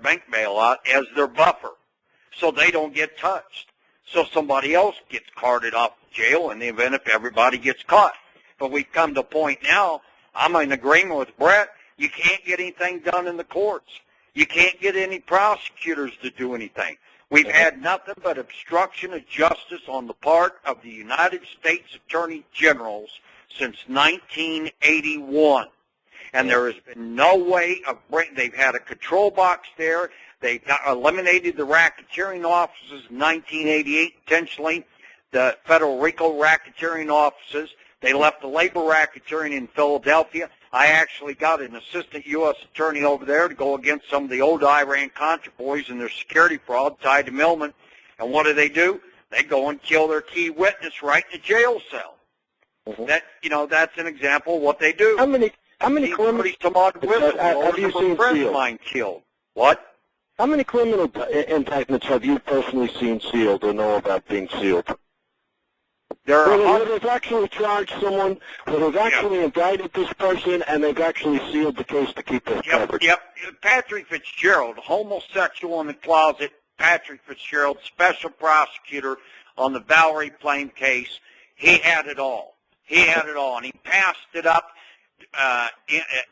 bank bailout as their buffer, so they don't get touched. So somebody else gets carted off to jail in the event if everybody gets caught. But we've come to a point now, I'm in agreement with Brett, you can't get anything done in the courts. You can't get any prosecutors to do anything. We've had nothing but obstruction of justice on the part of the United States Attorney Generals since 1981. And there has been no way of they've had a control box there. They eliminated the racketeering offices in 1988 intentionally, the federal RICO racketeering offices. They left the labor racketeering in Philadelphia. I actually got an assistant U.S. attorney over there to go against some of the old Iran-Contra boys and their security fraud tied to Millman. And what do? They go and kill their key witness right in the jail cell. That's an example of what they do. How many criminal have you seen sealed? Mine killed. What? How many criminal indictments have you personally seen sealed or know about being sealed? Where they've actually charged someone, where they've actually indicted this person, and they've actually sealed the case to keep this covered. Yep. Patrick Fitzgerald, homosexual in the closet, Patrick Fitzgerald, special prosecutor on the Valerie Plame case. He had it all. And he passed it up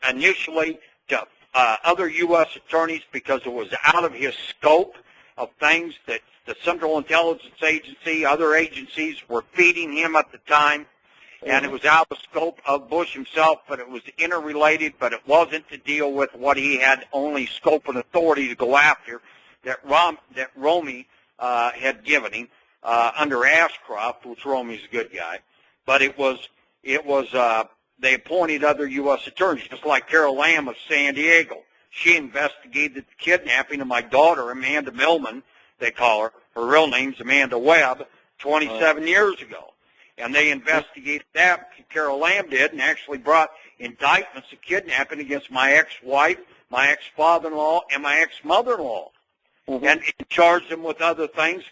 initially to other U.S. attorneys because it was out of his scope of things that the Central Intelligence Agency, other agencies were feeding him at the time, and it was out of the scope of Bush himself, but it was interrelated, but it wasn't to deal with what he had only scope and authority to go after that Romney had given him under Ashcroft, which Romney's a good guy. But they appointed other U.S. attorneys, just like Carol Lamb of San Diego. She investigated the kidnapping of my daughter, Amanda Millman, they call her. Her real name's Amanda Webb, 27 years ago. And they investigated that, Carol Lamb did, and actually brought indictments of kidnapping against my ex-wife, my ex-father-in-law, and my ex-mother-in-law. And charged them with other things,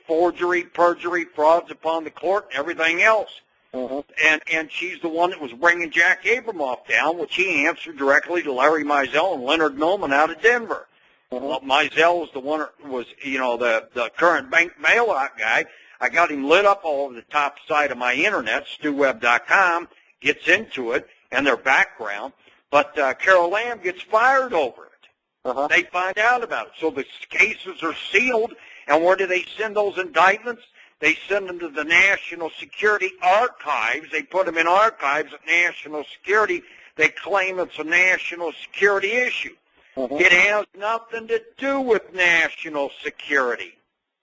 forgery, perjury, frauds upon the court, and everything else. And she's the one that was bringing Jack Abramoff down, which he answered directly to Larry Mizell and Leonard Millman out of Denver. Well, Mizell was the one, the current bank bailout guy. I got him lit up all over the top side of my internet, StuWebb.com, gets into it and their background. But Carol Lamb gets fired over it. They find out about it. So the cases are sealed, and where do they send those indictments? They send them to the National Security Archives. They put them in archives at National Security. They claim it's a national security issue. It has nothing to do with national security.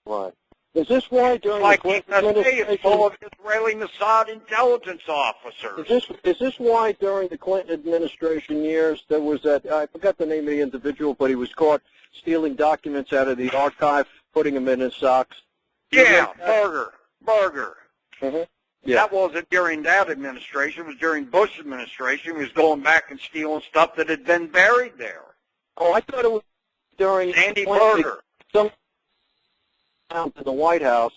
Right. Is this why during the Clinton administration... It's full of Israeli Mossad intelligence officers. Is this why during the Clinton administration years there was that, I forgot the name of the individual, but he was caught stealing documents out of the archive, putting them in his socks? Yeah, Berger. Yeah. That wasn't during that administration. It was during Bush administration. He was going back and stealing stuff that had been buried there. Oh, I thought it was during Andy Berger. Some found in the White House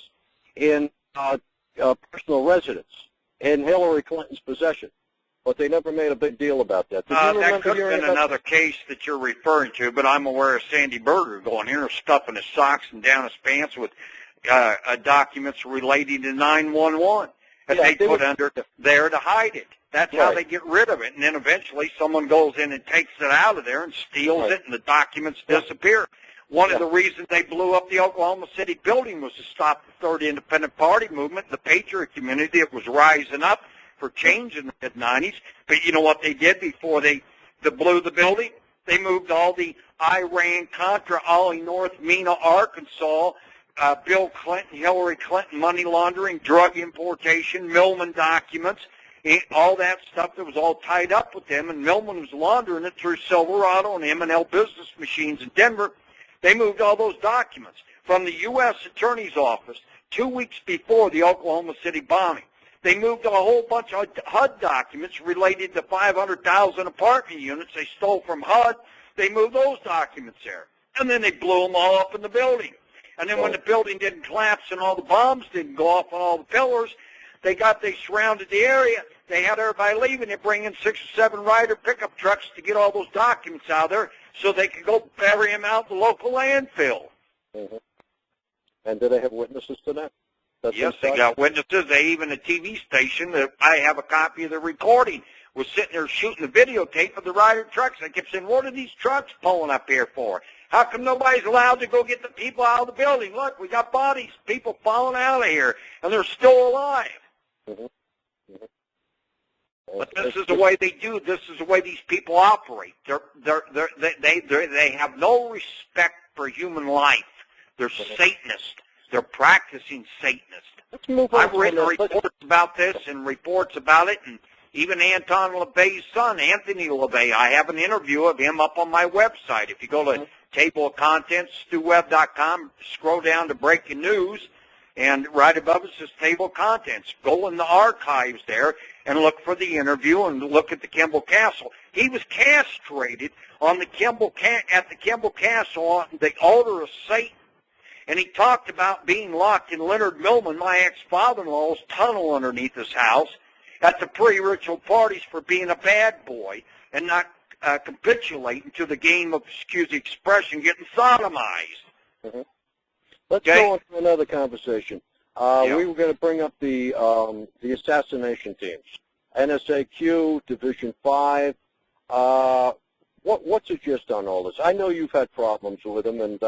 in personal residence in Hillary Clinton's possession, but they never made a big deal about that. That could have been another case that you're referring to, but I'm aware of Sandy Berger going here, stuffing his socks and down his pants with documents relating to 911 that they put under there to hide it. That's how they get rid of it, and then eventually someone goes in and takes it out of there and steals it, and the documents disappear. One of the reasons they blew up the Oklahoma City building was to stop the Third Independent Party movement, the Patriot community that was rising up for change in the mid-'90s. But you know what they did before they blew the building? They moved all the Iran-Contra, Ollie North, Mena, Arkansas, Bill Clinton, Hillary Clinton, money laundering, drug importation, Millman documents, all that stuff that was all tied up with them, and Millman was laundering it through Silverado and M&L business machines in Denver. They moved all those documents from the U.S. Attorney's Office 2 weeks before the Oklahoma City bombing. They moved a whole bunch of HUD documents related to 500,000 apartment units they stole from HUD. They moved those documents there, and then they blew them all up in the building. And then when the building didn't collapse and all the bombs didn't go off on all the pillars, They surrounded the area. They had everybody leaving. They bring in 6 or 7 Ryder pickup trucks to get all those documents out of there so they could go bury them out in the local landfill. Mm-hmm. And do they have witnesses to that? Yes, they got witnesses. They even a TV station that I have a copy of the recording was sitting there shooting the videotape of the Ryder trucks. I kept saying, what are these trucks pulling up here for? How come nobody's allowed to go get the people out of the building? Look, we got bodies, people falling out of here, and they're still alive. Mm-hmm. Mm-hmm. But this is the way they do. This is the way these people operate. They have no respect for human life. They're Satanists. They're practicing Satanists. Let's move on. I've written reports about this and reports about it, and even Anton LaVey's son, Anthony LaVey, I have an interview of him up on my website. If you go to Table of Contents, StuWebb.com, scroll down to Breaking News, and right above it says Table of Contents. Go in the archives there and look for the interview and look at the Kimball Castle. He was castrated on the at the Kimball Castle on the altar of Satan. And he talked about being locked in Leonard Millman, my ex-father-in-law's tunnel underneath his house, at the pre-ritual parties for being a bad boy and not capitulating to the game of, excuse the expression, getting sodomized. Mm-hmm. Let's go on to another conversation. We were going to bring up the assassination teams, NSAQ, Division 5. What's the gist on all this? I know you've had problems with them, and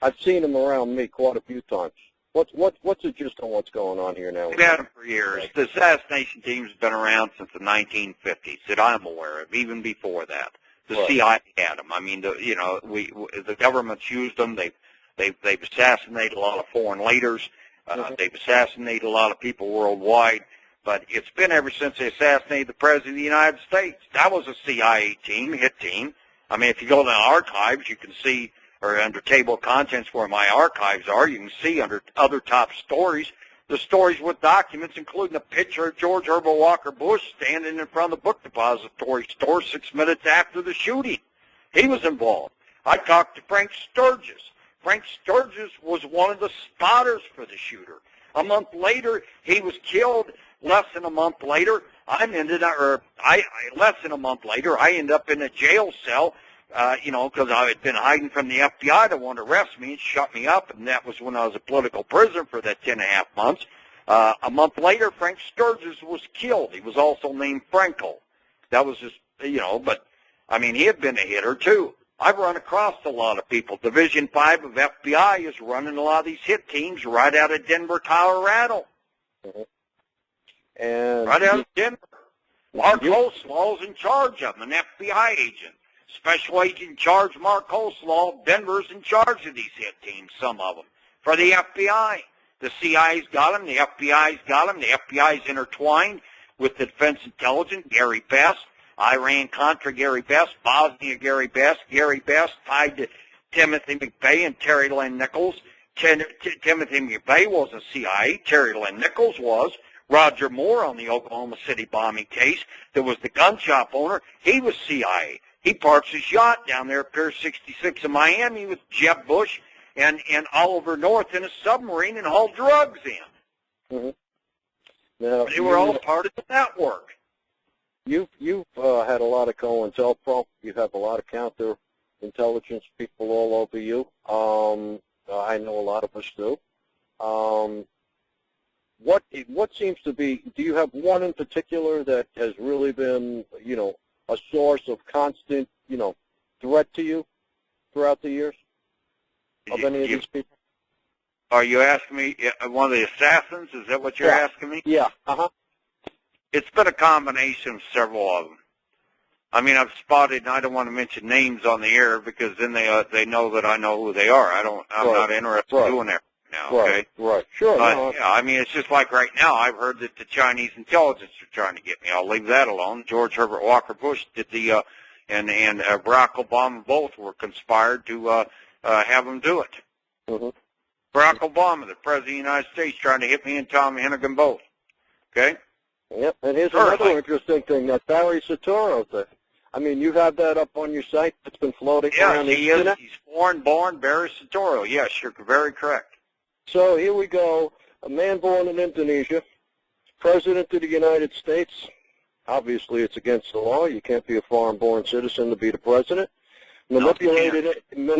I've seen them around me quite a few times. What's the gist on what's going on here now? We've had them for years. The assassination team's been around since the 1950s that I'm aware of, even before that. The CIA had them. I mean, the government's used them. They've assassinated a lot of foreign leaders. They've assassinated a lot of people worldwide. But it's been ever since they assassinated the President of the United States. That was a CIA team, hit team. I mean, if you go to the archives, you can see, or under Table of Contents where my archives are, you can see under other top stories, the stories with documents, including a picture of George Herbert Walker Bush standing in front of the book depository store 6 minutes after the shooting. He was involved. I talked to Frank Sturgis. Frank Sturgis was one of the spotters for the shooter. A month later, he was killed. Less than a month later, I ended up in a jail cell, because I had been hiding from the FBI. They wanted to arrest me and shut me up, and that was when I was a political prisoner for that 10.5 months. A month later, Frank Sturgis was killed. He was also named Frankel. That was just, but, I mean, he had been a hitter, too. I've run across a lot of people. Division 5 of FBI is running a lot of these hit teams right out of Denver, Colorado. Mm-hmm. And right out of Denver. Mark Hoslaw's in charge of them, an FBI agent. Special agent in charge, Mark Hoslaw. Denver's in charge of these hit teams, some of them, for the FBI. The CIA's got them. The FBI's got them. The FBI's intertwined with the Defense Intelligence, Gary Best. Iran-Contra, Gary Best. Bosnia, Gary Best. Gary Best tied to Timothy McVeigh and Terry Lynn Nichols. Timothy McVeigh was a CIA. Terry Lynn Nichols was. Roger Moore on the Oklahoma City bombing case. There was the gun shop owner. He was CIA. He parks his yacht down there at Pier 66 in Miami with Jeb Bush and Oliver North in a submarine and hauled drugs in. Mm-hmm. Now, they were all part of the network. You've had a lot of COINTELPRO. You have a lot of counterintelligence people all over you. I know a lot of us do. What seems to be, do you have one in particular that has really been, a source of constant, threat to you throughout the years of any of these people? Are you asking me one of the assassins? Is that what you're asking me? Yeah. Uh-huh. It's been a combination of several of them. I mean, I've spotted, and I don't want to mention names on the air because then they know that I know who they are. I'm not interested in doing that now, okay? Right. Sure. But, yeah, I mean, it's just like right now, I've heard that the Chinese intelligence are trying to get me. I'll leave that alone. George Herbert Walker Bush did and Barack Obama both were conspired to have him do it. Mm-hmm. Barack Obama, the President of the United States, trying to hit me and Tom Heneghan both. Okay? Yep, and here's another interesting thing, that Barry Soetoro thing. I mean, you have that up on your site that's been floating around the internet? He's foreign-born Barry Soetoro. Yes, you're very correct. So here we go. a man born in Indonesia, President of the United States. Obviously, it's against the law. You can't be a foreign-born citizen to be the president. Manipulated